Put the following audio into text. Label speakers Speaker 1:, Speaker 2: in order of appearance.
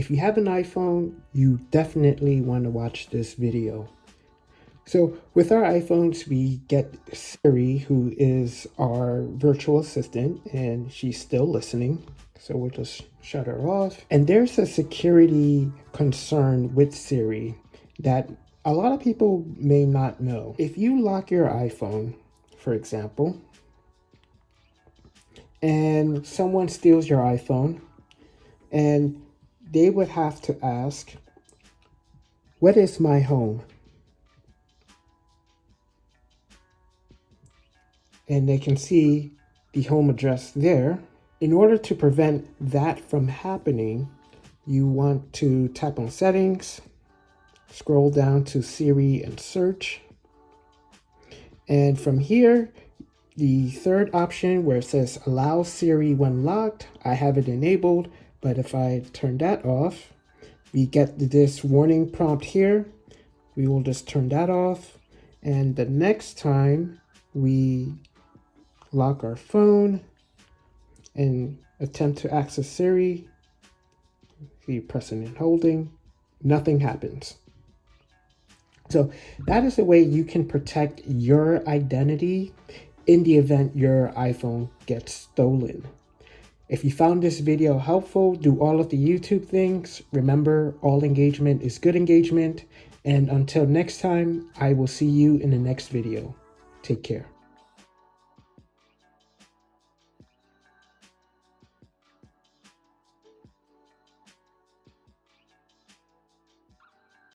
Speaker 1: If you have an iPhone, you definitely want to watch this video. So with our iPhones, we get Siri, who is our virtual assistant, and she's still listening. So we'll just shut her off. And there's a security concern with Siri that a lot of people may not know. If you lock your iPhone, for example, and someone steals your iPhone, and they would have to ask, what is my home? And they can see the home address there. In order to prevent that from happening, you want to tap on settings, scroll down to Siri and search. And from here, the third option where it says allow Siri when locked, I have it enabled, but if I turn that off, we get this warning prompt here. We will just turn that off. And the next time we lock our phone and attempt to access Siri, see pressing and holding, nothing happens. So that is the way you can protect your identity in the event your iPhone gets stolen. If you found this video helpful, do all of the YouTube things. Remember, all engagement is good engagement. And until next time, I will see you in the next video. Take care.